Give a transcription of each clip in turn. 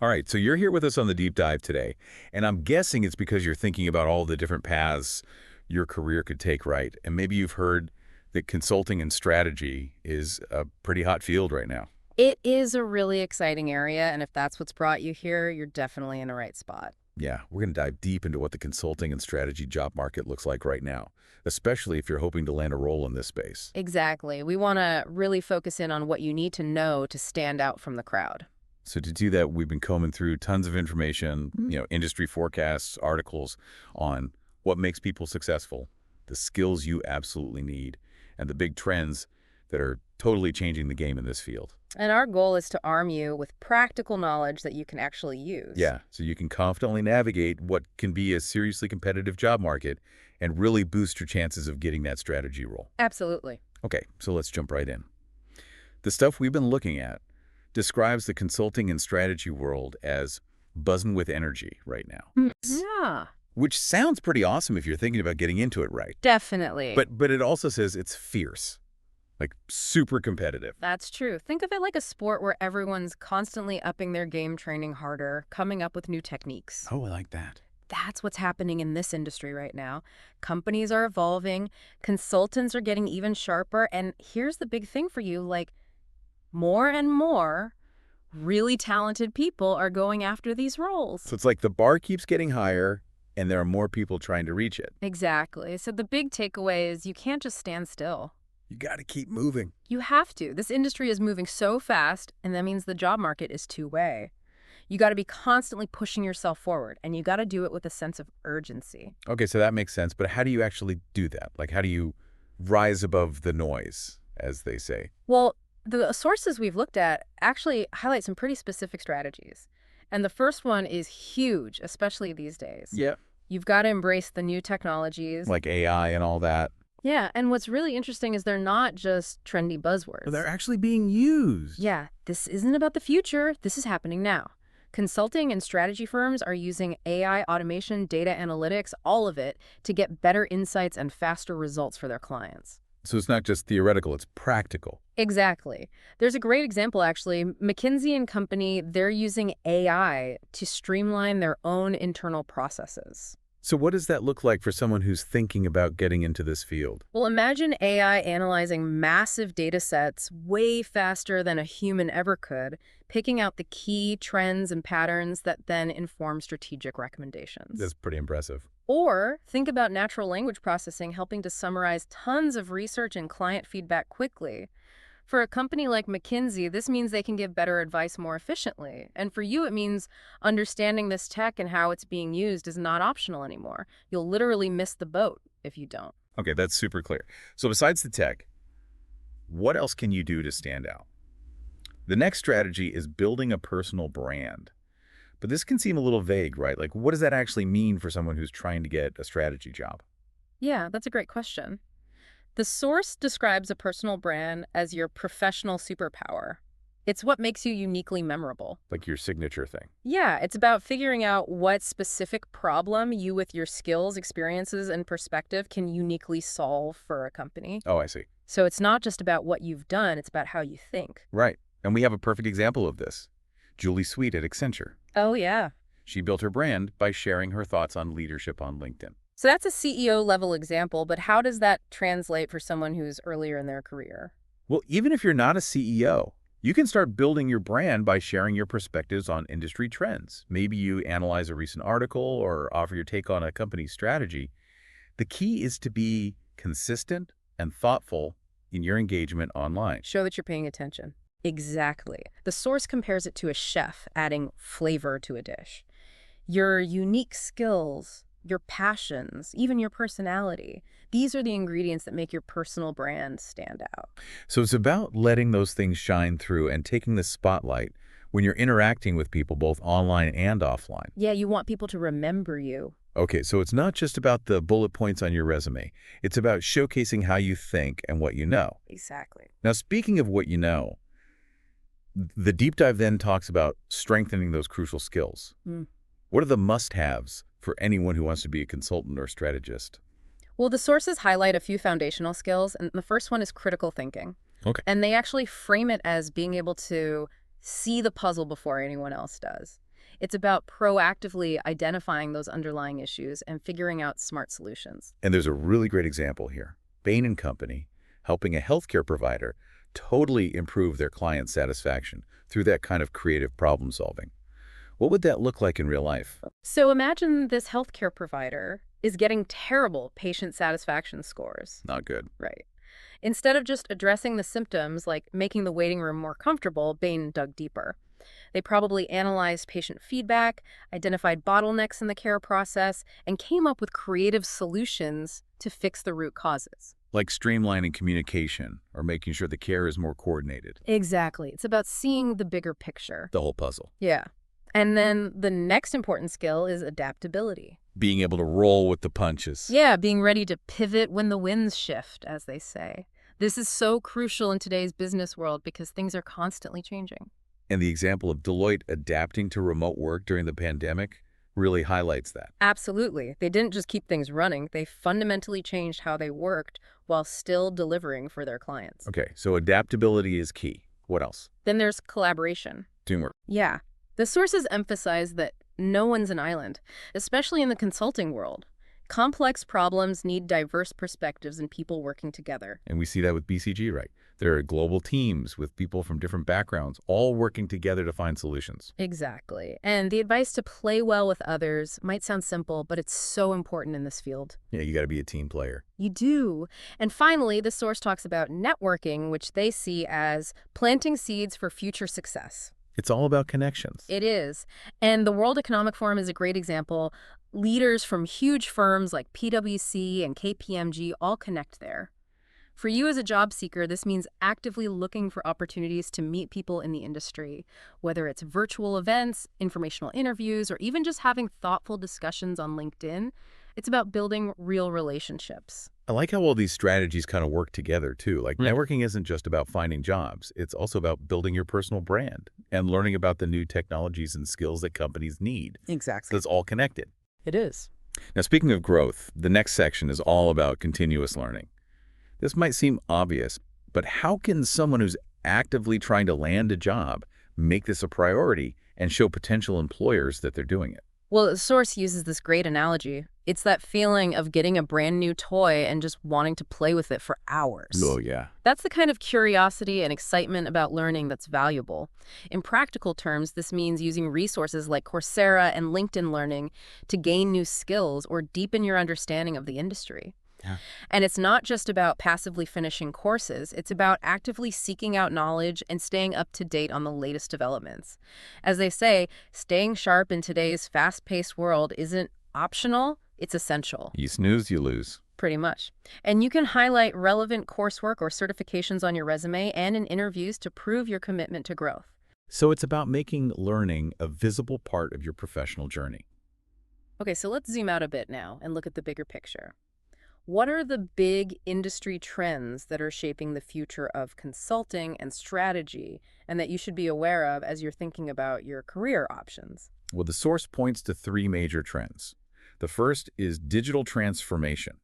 All right, so you're here with us on the deep dive today, and I'm guessing it's because you're thinking about all the different paths your career could take, right? And maybe you've heard that consulting and strategy is a pretty hot field right now. It is a really exciting area, and if that's what's brought you here, you're definitely in the right spot. Yeah, we're going to dive deep into what the consulting and strategy job market looks like right now, especially if you're hoping to land a role in this space. Exactly. We want to really focus in on what you need to know to stand out from the crowd. So to do that, we've been combing through tons of information, Mhm. industry forecasts, articles on what makes people successful, the skills you absolutely need, and the big trends that are totally changing the game in this field. And our goal is to arm you with practical knowledge that you can actually use. Yeah, so you can confidently navigate what can be a seriously competitive job market and really boost your chances of getting that strategy role. Absolutely. Okay, so let's jump right in. The stuff we've been looking at describes the consulting and strategy world as buzzing with energy right now, Yeah, which sounds pretty awesome if you're thinking about getting into it right. definitely. But it also says it's fierce, like super competitive. That's true. Think of it like a sport where everyone's constantly upping their game, training harder, coming up with new techniques. Oh, I like that. That's what's happening in this industry right now. Companies are evolving, consultants are getting even sharper, and here's the big thing for you, like more and more really talented people are going after these roles. So it's like the bar keeps getting higher and there are more people trying to reach it. Exactly. So the big takeaway is you can't just stand still. You got to keep moving. You have to. This industry is moving so fast, and that means the job market is two-way. You got to be constantly pushing yourself forward, and you got to do it with a sense of urgency. Okay, so that makes sense, but how do you actually do that? Like, how do you rise above the noise, as they say? Well, the sources we've looked at actually highlight some pretty specific strategies. And the first one is huge, especially these days. Yeah. You've got to embrace the new technologies. Like AI and all that. Yeah, and what's really interesting is they're not just trendy buzzwords. They're actually being used. Yeah, this isn't about the future. This is happening now. Consulting and strategy firms are using AI, automation, data analytics, all of it, to get better insights and faster results for their clients. So it's not just theoretical, it's practical. Exactly. There's a great example, actually. McKinsey and Company, they're using AI to streamline their own internal processes. So what does that look like for someone who's thinking about getting into this field? Well, imagine AI analyzing massive data sets way faster than a human ever could, picking out the key trends and patterns that then inform strategic recommendations. That's pretty impressive. Or think about natural language processing helping to summarize tons of research and client feedback quickly. For a company like McKinsey, this means they can give better advice more efficiently. And for you, it means understanding this tech and how it's being used is not optional anymore. You'll literally miss the boat if you don't. Okay, that's super clear. So besides the tech, what else can you do to stand out? The next strategy is building a personal brand. But this can seem a little vague, right? Like, what does that actually mean for someone who's trying to get a strategy job? Yeah, that's a great question. The source describes a personal brand as your professional superpower. It's what makes you uniquely memorable. Like your signature thing. Yeah, it's about figuring out what specific problem you, with your skills, experiences, and perspective, can uniquely solve for a company. Oh, I see. So it's not just about what you've done, it's about how you think. Right. And we have a perfect example of this. Julie Sweet at Accenture. Oh, yeah. She built her brand by sharing her thoughts on leadership on LinkedIn. So that's a CEO level example, but how does that translate for someone who's earlier in their career? Well, even if you're not a CEO, you can start building your brand by sharing your perspectives on industry trends. Maybe you analyze a recent article or offer your take on a company's strategy. The key is to be consistent and thoughtful in your engagement online. Show that you're paying attention. Exactly. The source compares it to a chef adding flavor to a dish. Your unique skills, your passions, even your personality, these are the ingredients that make your personal brand stand out. So it's about letting those things shine through and taking the spotlight when you're interacting with people both online and offline. Yeah, you want people to remember you. Okay, so it's not just about the bullet points on your resume. It's about showcasing how you think and what you know. Exactly. Now, speaking of what you know, the deep dive then talks about strengthening those crucial skills. What are the must-haves for anyone who wants to be a consultant or strategist? Well, the sources highlight a few foundational skills, and the first one is critical thinking. Okay. And they actually frame it as being able to see the puzzle before anyone else does. It's about proactively identifying those underlying issues and figuring out smart solutions. And there's a really great example here. Bain and Company helping a healthcare provider totally improve their client satisfaction through that kind of creative problem solving. What would that look like in real life? So imagine this healthcare provider is getting terrible patient satisfaction scores. Not good. Right. Instead of just addressing the symptoms, like making the waiting room more comfortable, Bain dug deeper. They probably analyzed patient feedback, identified bottlenecks in the care process, and came up with creative solutions to fix the root causes. Like streamlining communication or making sure the care is more coordinated. Exactly. It's about seeing the bigger picture. The whole puzzle. Yeah. And then the next important skill is adaptability. Being able to roll with the punches. Yeah, being ready to pivot when the winds shift, as they say. This is so crucial in today's business world because things are constantly changing. And the example of Deloitte adapting to remote work during the pandemic really highlights that. Absolutely. They didn't just keep things running, they fundamentally changed how they worked while still delivering for their clients. Okay, so adaptability is key. What else? Then there's collaboration. Teamwork. Yeah. The sources emphasize that no one's an island, especially in the consulting world. Complex problems need diverse perspectives and people working together. And we see that with BCG, right? There are global teams with people from different backgrounds, all working together to find solutions. Exactly. And the advice to play well with others might sound simple, but it's so important in this field. Yeah, you got to be a team player. You do. And finally, the source talks about networking, which they see as planting seeds for future success. It's all about connections. It is. And the World Economic Forum is a great example. Leaders from huge firms like PwC and KPMG all connect there. For you as a job seeker, this means actively looking for opportunities to meet people in the industry, whether it's virtual events, informational interviews, or even just having thoughtful discussions on LinkedIn. It's about building real relationships. I like how all these strategies kind of work together, too. Like, Yeah. networking isn't just about finding jobs. It's also about building your personal brand and learning about the new technologies and skills that companies need. So Exactly. it's all connected. It is. Now, speaking of growth, the next section is all about continuous learning. This might seem obvious, but how can someone who's actively trying to land a job make this a priority and show potential employers that they're doing it? Well, the source uses this great analogy. It's that feeling of getting a brand new toy and just wanting to play with it for hours. Oh, yeah. That's the kind of curiosity and excitement about learning that's valuable. In practical terms, this means using resources like Coursera and LinkedIn Learning to gain new skills or deepen your understanding of the industry. Yeah. And it's not just about passively finishing courses, it's about actively seeking out knowledge and staying up to date on the latest developments. As they say, staying sharp in today's fast-paced world isn't optional, it's essential. You snooze, you lose. Pretty much. And you can highlight relevant coursework or certifications on your resume and in interviews to prove your commitment to growth. So it's about making learning a visible part of your professional journey. Okay, so let's zoom out a bit now and look at the bigger picture. What are the big industry trends that are shaping the future of consulting and strategy and that you should be aware of as you're thinking about your career options? Well, the source points to three major trends. The first is digital transformation,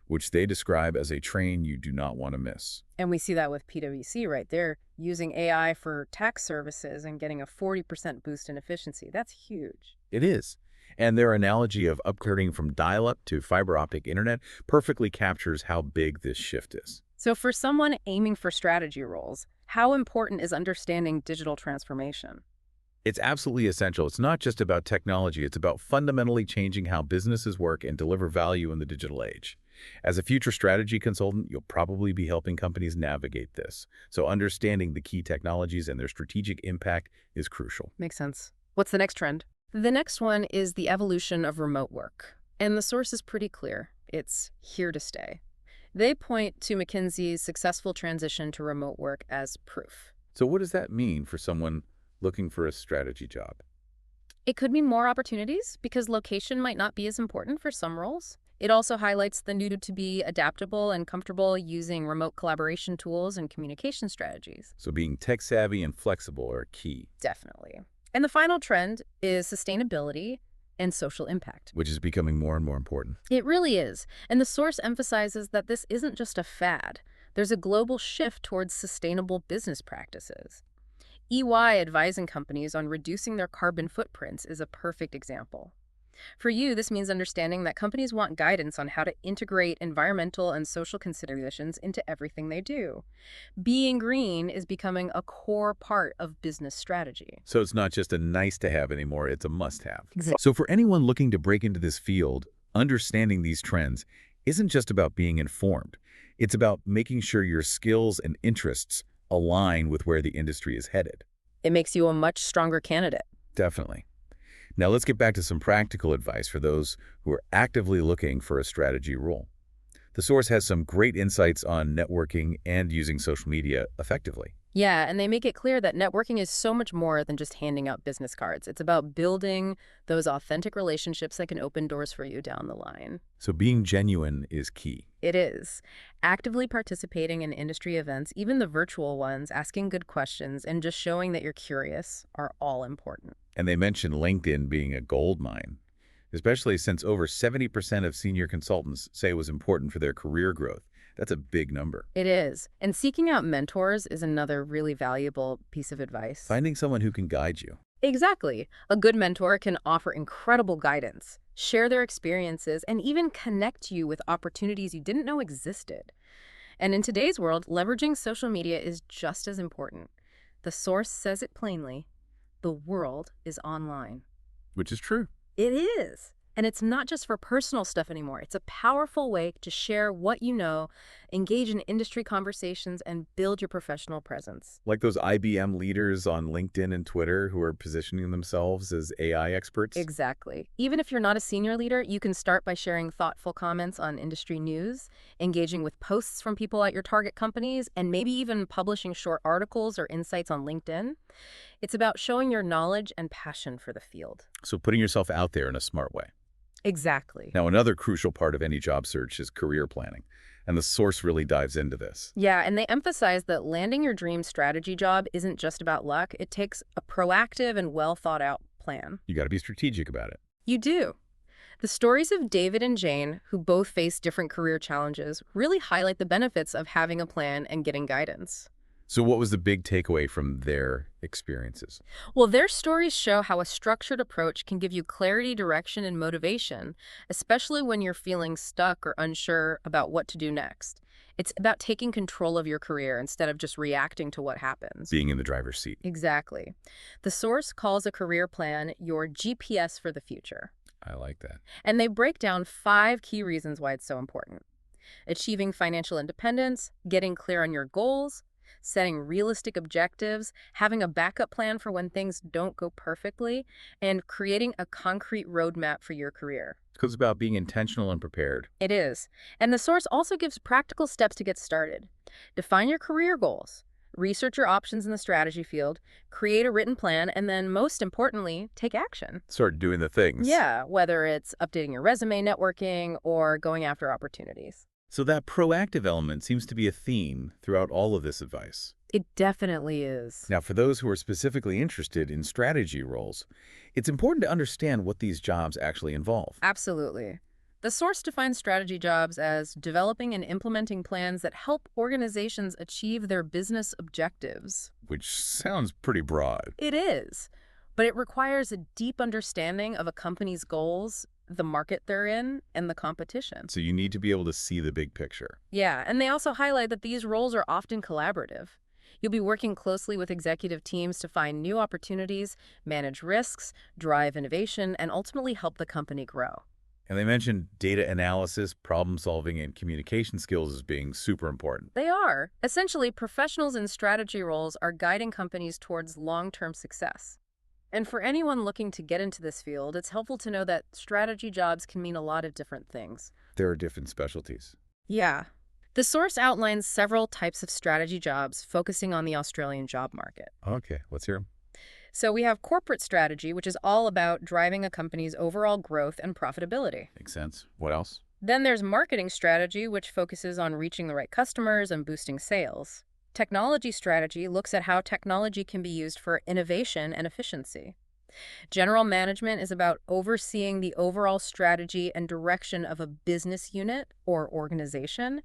which they describe as a train you do not want to miss. And we see that with PwC right there, using AI for tax services and getting a 40% boost in efficiency. That's huge. It is. And their analogy of upgrading from dial-up to fiber optic internet perfectly captures how big this shift is. So for someone aiming for strategy roles, how important is understanding digital transformation? It's absolutely essential. It's not just about technology. It's about fundamentally changing how businesses work and deliver value in the digital age. As a future strategy consultant, you'll probably be helping companies navigate this. So understanding the key technologies and their strategic impact is crucial. Makes sense. What's the next trend? The next one is the evolution of remote work. And the source is pretty clear. It's here to stay. They point to McKinsey's successful transition to remote work as proof. So what does that mean for someone looking for a strategy job? It could mean more opportunities because location might not be as important for some roles. It also highlights the need to be adaptable and comfortable using remote collaboration tools and communication strategies. So being tech-savvy and flexible are key. Definitely. And the final trend is sustainability and social impact. Which is becoming more and more important. It really is. And the source emphasizes that this isn't just a fad. There's a global shift towards sustainable business practices. EY advising companies on reducing their carbon footprints is a perfect example. For you, this means understanding that companies want guidance on how to integrate environmental and social considerations into everything they do. Being green is becoming a core part of business strategy. So it's not just a nice to have anymore, it's a must have. Exactly. So for anyone looking to break into this field, understanding these trends isn't just about being informed. It's about making sure your skills and interests align with where the industry is headed. It makes you a much stronger candidate. Definitely. Now let's get back to some practical advice for those who are actively looking for a strategy role. The source has some great insights on networking and using social media effectively. Yeah, and they make it clear that networking is so much more than just handing out business cards. It's about building those authentic relationships that can open doors for you down the line. So being genuine is key. It is. Actively participating in industry events, even the virtual ones, asking good questions, and just showing that you're curious are all important. And they mention LinkedIn being a gold mine, especially since over 70% of senior consultants say it was important for their career growth. That's a big number. It is. And seeking out mentors is another really valuable piece of advice. Finding someone who can guide you. Exactly. A good mentor can offer incredible guidance, share their experiences, and even connect you with opportunities you didn't know existed. And in today's world, leveraging social media is just as important. The source says it plainly. The world is online. Which is true. It is. And it's not just for personal stuff anymore. It's a powerful way to share what you know, engage in industry conversations, and build your professional presence. Like those IBM leaders on LinkedIn and Twitter who are positioning themselves as AI experts. Exactly. Even if you're not a senior leader, you can start by sharing thoughtful comments on industry news, engaging with posts from people at your target companies, and maybe even publishing short articles or insights on LinkedIn. It's about showing your knowledge and passion for the field. So putting yourself out there in a smart way. Exactly. Now, another crucial part of any job search is career planning, and the source really dives into this. Yeah, and they emphasize that landing your dream strategy job isn't just about luck. It takes a proactive and well-thought-out plan. You got to be strategic about it. You do. The stories of David and Jane, who both face different career challenges, really highlight the benefits of having a plan and getting guidance. So what was the big takeaway from their experiences? Well, their stories show how a structured approach can give you clarity, direction, and motivation, especially when you're feeling stuck or unsure about what to do next. It's about taking control of your career instead of just reacting to what happens. Being in the driver's seat. Exactly. The source calls a career plan your GPS for the future. I like that. And they break down 5 key reasons why it's so important. Achieving financial independence, getting clear on your goals, setting realistic objectives, having a backup plan for when things don't go perfectly, and creating a concrete roadmap for your career. It's about being intentional and prepared. It is. And the source also gives practical steps to get started. Define your career goals, research your options in the strategy field, create a written plan, and then most importantly, take action. Start doing the things. Yeah, whether it's updating your resume, networking, or going after opportunities. So that proactive element seems to be a theme throughout all of this advice. It definitely is. Now, for those who are specifically interested in strategy roles, it's important to understand what these jobs actually involve. Absolutely. The source defines strategy jobs as developing and implementing plans that help organizations achieve their business objectives. Which sounds pretty broad. It is, but it requires a deep understanding of a company's goals, the market they're in, and the competition. So you need to be able to see the big picture. Yeah, and they also highlight that these roles are often collaborative. You'll be working closely with executive teams to find new opportunities, manage risks, drive innovation, and ultimately help the company grow. And they mentioned data analysis, problem solving, and communication skills as being super important. They are. Essentially, professionals in strategy roles are guiding companies towards long-term success. And for anyone looking to get into this field, it's helpful to know that strategy jobs can mean a lot of different things. There are different specialties. Yeah. The source outlines several types of strategy jobs focusing on the Australian job market. Okay, let's hear them. So we have corporate strategy, which is all about driving a company's overall growth and profitability. Makes sense. What else? Then there's marketing strategy, which focuses on reaching the right customers and boosting sales. Technology strategy looks at how technology can be used for innovation and efficiency. General management is about overseeing the overall strategy and direction of a business unit or organization.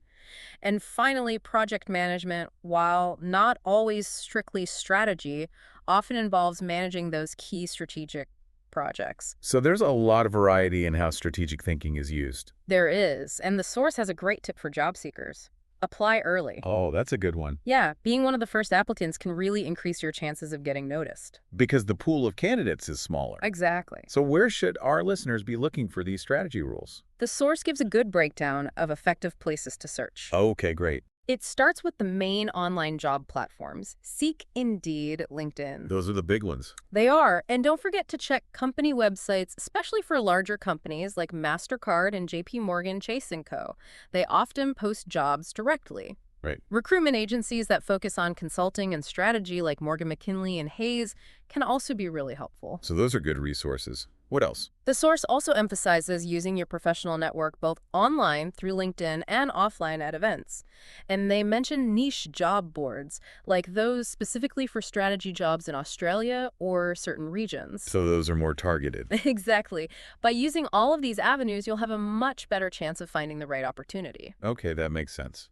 And finally, project management, while not always strictly strategy, often involves managing those key strategic projects. So there's a lot of variety in how strategic thinking is used. There is, and the source has a great tip for job seekers. Apply early. Oh, that's a good one. Yeah, being one of the first applicants can really increase your chances of getting noticed. Because the pool of candidates is smaller. Exactly. So where should our listeners be looking for these strategy rules? The source gives a good breakdown of effective places to search. Okay, great. It starts with the main online job platforms, Seek, Indeed, LinkedIn. Those are the big ones. They are, and don't forget to check company websites, especially for larger companies like MasterCard and JP Morgan Chase & Co. They often post jobs directly. Right. Recruitment agencies that focus on consulting and strategy like Morgan McKinley and Hayes can also be really helpful. So those are good resources. What else? The source also emphasizes using your professional network both online through LinkedIn and offline at events. And they mention niche job boards, like those specifically for strategy jobs in Australia or certain regions. So those are more targeted. Exactly. By using all of these avenues, you'll have a much better chance of finding the right opportunity. Okay, that makes sense.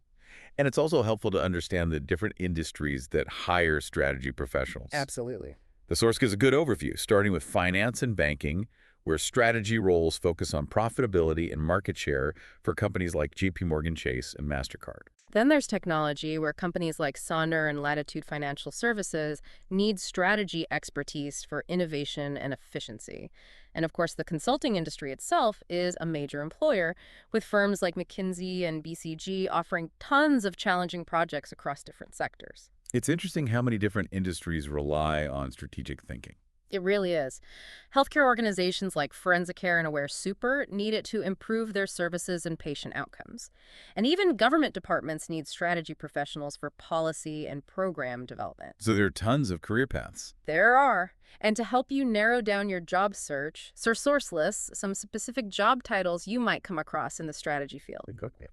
And it's also helpful to understand the different industries that hire strategy professionals. Absolutely. The source gives a good overview, starting with finance and banking, where strategy roles focus on profitability and market share for companies like JP Morgan Chase and MasterCard. Then there's technology, where companies like Sonder and Latitude Financial Services need strategy expertise for innovation and efficiency. And of course, the consulting industry itself is a major employer, with firms like McKinsey and BCG offering tons of challenging projects across different sectors. It's interesting how many different industries rely on strategic thinking. It really is. Healthcare organizations like Forensicare and Aware Super need it to improve their services and patient outcomes. And even government departments need strategy professionals for policy and program development. So there are tons of career paths. There are. And to help you narrow down your job search, Sir Source lists some specific job titles you might come across in the strategy field. Okay.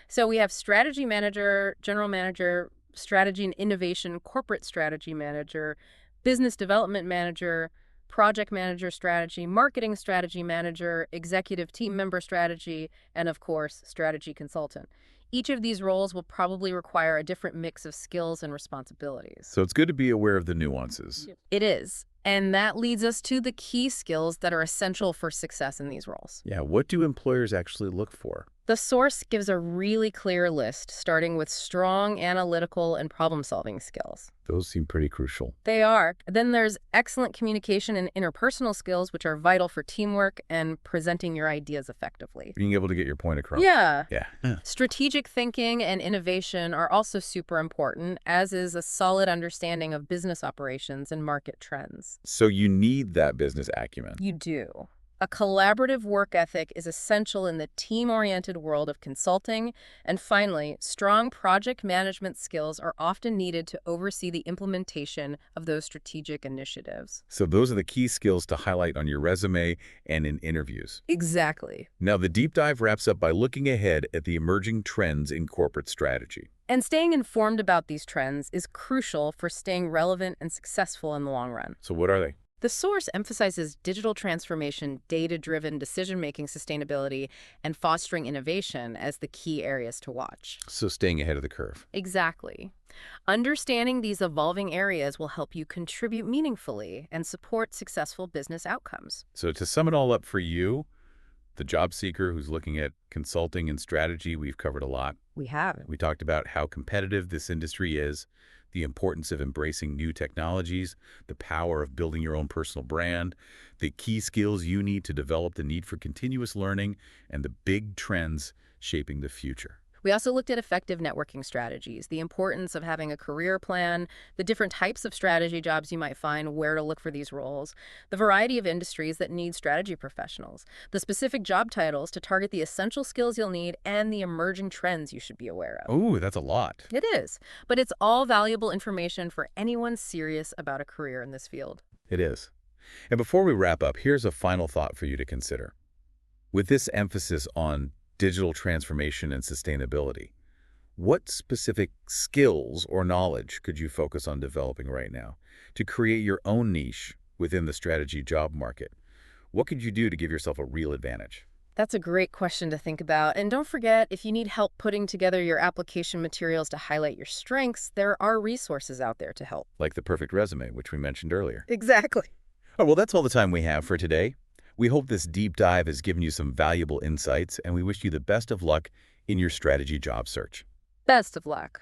So we have strategy manager, general manager, strategy and innovation, corporate strategy manager, business development manager, project manager strategy, marketing strategy manager, executive team member strategy, and of course, strategy consultant. Each of these roles will probably require a different mix of skills and responsibilities. So it's good to be aware of the nuances. It is. And that leads us to the key skills that are essential for success in these roles. Yeah, what do employers actually look for? The source gives a really clear list, starting with strong analytical and problem-solving skills. Those seem pretty crucial. They are. Then there's excellent communication and interpersonal skills, which are vital for teamwork and presenting your ideas effectively. Being able to get your point across. Yeah. Yeah. Strategic thinking and innovation are also super important, as is a solid understanding of business operations and market trends. So you need that business acumen. You do. A collaborative work ethic is essential in the team-oriented world of consulting. And finally, strong project management skills are often needed to oversee the implementation of those strategic initiatives. So those are the key skills to highlight on your resume and in interviews. Exactly. Now, the deep dive wraps up by looking ahead at the emerging trends in corporate strategy. And staying informed about these trends is crucial for staying relevant and successful in the long run. So what are they? The source emphasizes digital transformation, data-driven decision-making, sustainability, and fostering innovation as the key areas to watch. So staying ahead of the curve. Exactly. Understanding these evolving areas will help you contribute meaningfully and support successful business outcomes. So to sum it all up for you, the job seeker who's looking at consulting and strategy, we've covered a lot. We have. We talked about how competitive this industry is, the importance of embracing new technologies, the power of building your own personal brand, the key skills you need to develop, the need for continuous learning, and the big trends shaping the future. We also looked at effective networking strategies, the importance of having a career plan, the different types of strategy jobs you might find, where to look for these roles, the variety of industries that need strategy professionals, the specific job titles to target the essential skills you'll need, and the emerging trends you should be aware of. Oh, that's a lot. It is, but it's all valuable information for anyone serious about a career in this field. It is. And before we wrap up, here's a final thought for you to consider. With this emphasis on digital transformation and sustainability, what specific skills or knowledge could you focus on developing right now to create your own niche within the strategy job market? What could you do to give yourself a real advantage? That's a great question to think about. And don't forget, if you need help putting together your application materials to highlight your strengths, there are resources out there to help. Like the perfect resume, which we mentioned earlier. Exactly. Oh, well, that's all the time we have for today. We hope this deep dive has given you some valuable insights, and we wish you the best of luck in your strategy job search. Best of luck.